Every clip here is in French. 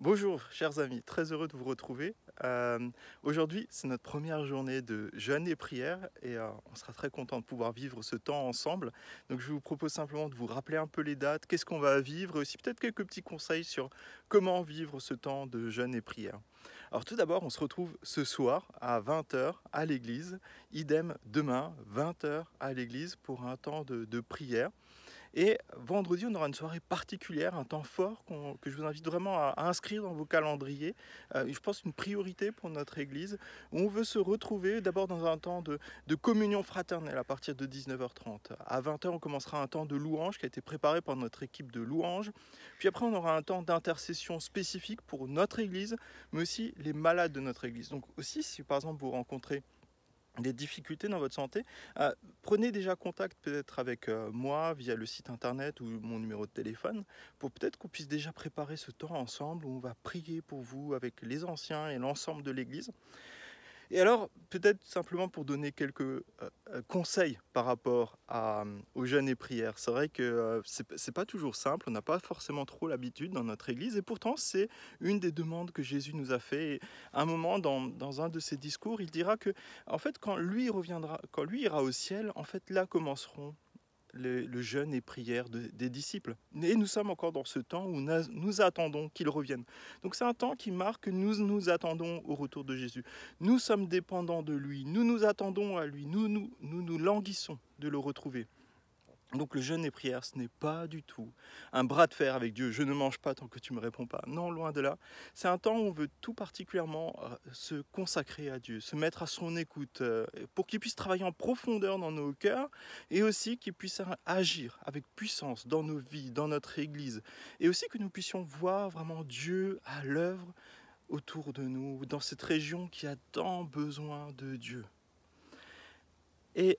Bonjour chers amis, très heureux de vous retrouver. Aujourd'hui c'est notre première journée de jeûne et prière et on sera très content de pouvoir vivre ce temps ensemble. Donc je vous propose simplement de vous rappeler un peu les dates, qu'est-ce qu'on va vivre et aussi peut-être quelques petits conseils sur comment vivre ce temps de jeûne et prière. Alors tout d'abord on se retrouve ce soir à 20 heures à l'église, idem demain 20 heures à l'église pour un temps de prière. Et vendredi, on aura une soirée particulière, un temps fort que je vous invite vraiment à inscrire dans vos calendriers. Je pense une priorité pour notre Église, où on veut se retrouver d'abord dans un temps de communion fraternelle à partir de 19h30. À 20h, on commencera un temps de louange qui a été préparé par notre équipe de louange. Puis après, on aura un temps d'intercession spécifique pour notre Église, mais aussi les malades de notre Église. Donc aussi, si par exemple vous rencontrez des difficultés dans votre santé, prenez déjà contact peut-être avec moi via le site internet ou mon numéro de téléphone pour peut-être qu'on puisse déjà préparer ce temps ensemble où on va prier pour vous avec les anciens et l'ensemble de l'Église. Et alors, peut-être simplement pour donner quelques conseils par rapport aux jeûnes et prières. C'est vrai que c'est pas toujours simple, on n'a pas forcément trop l'habitude dans notre Église, et pourtant c'est une des demandes que Jésus nous a fait. Et à un moment, dans un de ses discours, il dira que, en fait, quand lui reviendra, quand lui ira au ciel, en fait, là commenceront le jeûne et prière des disciples. Et nous sommes encore dans ce temps où nous attendons qu'il revienne. Donc c'est un temps qui marque que nous attendons au retour de Jésus. Nous sommes dépendants de lui, nous nous attendons à lui, nous languissons de le retrouver. Donc le jeûne et prière, ce n'est pas du tout un bras de fer avec Dieu. Je ne mange pas tant que tu ne me réponds pas. Non, loin de là. C'est un temps où on veut tout particulièrement se consacrer à Dieu, se mettre à son écoute, pour qu'il puisse travailler en profondeur dans nos cœurs et aussi qu'il puisse agir avec puissance dans nos vies, dans notre Église. Et aussi que nous puissions voir vraiment Dieu à l'œuvre autour de nous, dans cette région qui a tant besoin de Dieu. Et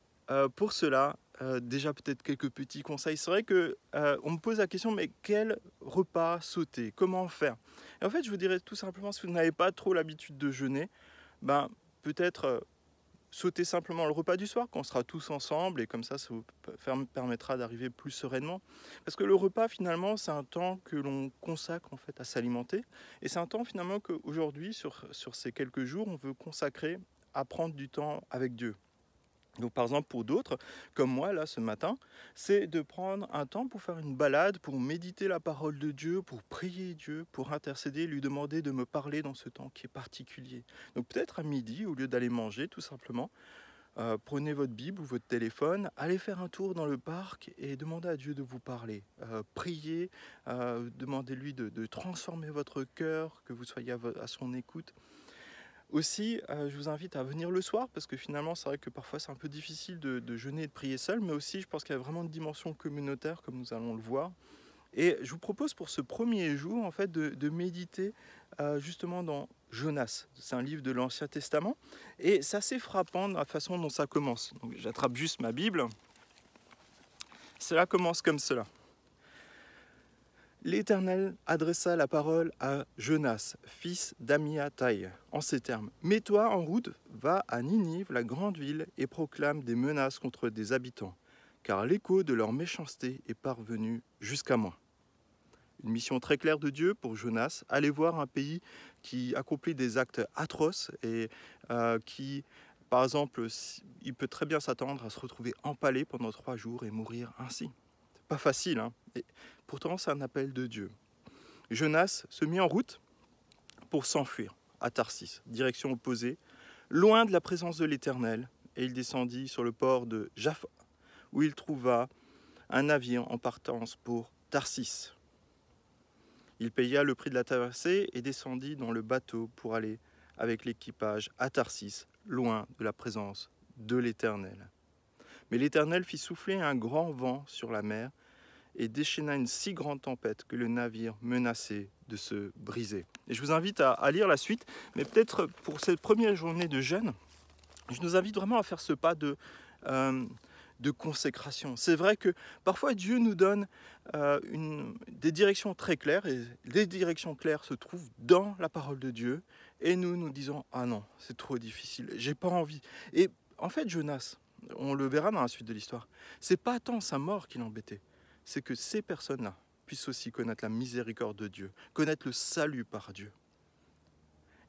pour cela, déjà peut-être quelques petits conseils. C'est vrai que on me pose la question, mais quel repas sauter? Comment faire? Et en fait, je vous dirais tout simplement, si vous n'avez pas trop l'habitude de jeûner, ben, peut-être sauter simplement le repas du soir, quand on sera tous ensemble, et comme ça vous permettra d'arriver plus sereinement. Parce que le repas, finalement, c'est un temps que l'on consacre en fait à s'alimenter, et c'est un temps finalement qu'aujourd'hui, sur ces quelques jours, on veut consacrer à prendre du temps avec Dieu. Donc par exemple pour d'autres, comme moi là ce matin, c'est de prendre un temps pour faire une balade, pour méditer la parole de Dieu, pour prier Dieu, pour intercéder, lui demander de me parler dans ce temps qui est particulier. Donc peut-être à midi, au lieu d'aller manger tout simplement, prenez votre Bible ou votre téléphone, allez faire un tour dans le parc et demandez à Dieu de vous parler. Priez, demandez-lui de transformer votre cœur, que vous soyez à son écoute. Aussi, je vous invite à venir le soir, parce que finalement, c'est vrai que parfois c'est un peu difficile de jeûner et de prier seul, mais aussi je pense qu'il y a vraiment une dimension communautaire, comme nous allons le voir. Et je vous propose pour ce premier jour, en fait, de méditer justement dans Jonas. C'est un livre de l'Ancien Testament, et c'est assez frappant de la façon dont ça commence. Donc, j'attrape juste ma Bible. Cela commence comme cela. L'Éternel adressa la parole à Jonas, fils d'Amiatai, en ces termes. « Mets-toi en route, va à Ninive, la grande ville, et proclame des menaces contre des habitants, car l'écho de leur méchanceté est parvenu jusqu'à moi. » Une mission très claire de Dieu pour Jonas, aller voir un pays qui accomplit des actes atroces et qui, par exemple, il peut très bien s'attendre à se retrouver empalé pendant 3 jours et mourir ainsi. Pas facile, hein. Et pourtant c'est un appel de Dieu. Jonas se mit en route pour s'enfuir à Tarsis, direction opposée, loin de la présence de l'Éternel, et il descendit sur le port de Jaffa, où il trouva un navire en partance pour Tarsis. Il paya le prix de la traversée et descendit dans le bateau pour aller avec l'équipage à Tarsis, loin de la présence de l'Éternel. Mais l'Éternel fit souffler un grand vent sur la mer, et déchaîna une si grande tempête que le navire menaçait de se briser. Et je vous invite à lire la suite, mais peut-être pour cette première journée de jeûne, je nous invite vraiment à faire ce pas de consécration. C'est vrai que parfois Dieu nous donne des directions très claires, et les directions claires se trouvent dans la parole de Dieu, et nous disons « Ah non, c'est trop difficile, j'ai pas envie ». Et en fait, Jonas, on le verra dans la suite de l'histoire, c'est pas tant sa mort qui l'embêtait, c'est que ces personnes-là puisse aussi connaître la miséricorde de Dieu, connaître le salut par Dieu.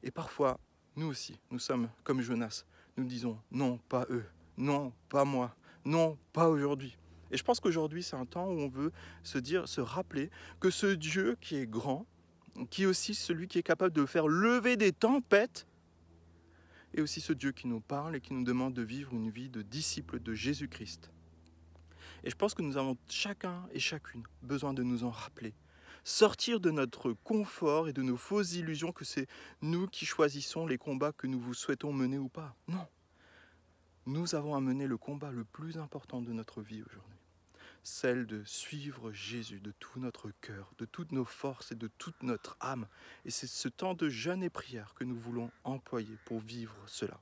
Et parfois, nous aussi, nous sommes comme Jonas. Nous disons non, pas eux, non, pas moi, non, pas aujourd'hui. Et je pense qu'aujourd'hui, c'est un temps où on veut se rappeler que ce Dieu qui est grand, qui est aussi celui qui est capable de faire lever des tempêtes, est aussi ce Dieu qui nous parle et qui nous demande de vivre une vie de disciples de Jésus-Christ. Et je pense que nous avons chacun et chacune besoin de nous en rappeler. Sortir de notre confort et de nos fausses illusions que c'est nous qui choisissons les combats que nous vous souhaitons mener ou pas. Non. Nous avons à mener le combat le plus important de notre vie aujourd'hui. Celle de suivre Jésus de tout notre cœur, de toutes nos forces et de toute notre âme. Et c'est ce temps de jeûne et prière que nous voulons employer pour vivre cela.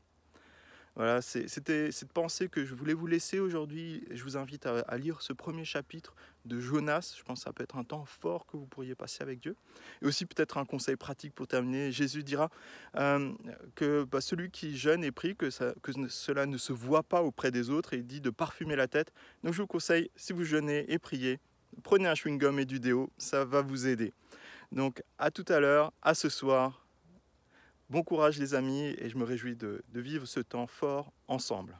Voilà, c'était cette pensée que je voulais vous laisser aujourd'hui. Je vous invite à lire ce premier chapitre de Jonas. Je pense que ça peut être un temps fort que vous pourriez passer avec Dieu. Et aussi peut-être un conseil pratique pour terminer. Jésus dira que celui qui jeûne et prie, que cela ne se voit pas auprès des autres, et il dit de parfumer la tête. Donc je vous conseille, si vous jeûnez et priez, prenez un chewing-gum et du déo, ça va vous aider. Donc à tout à l'heure, à ce soir. Bon courage les amis, et je me réjouis de vivre ce temps fort ensemble.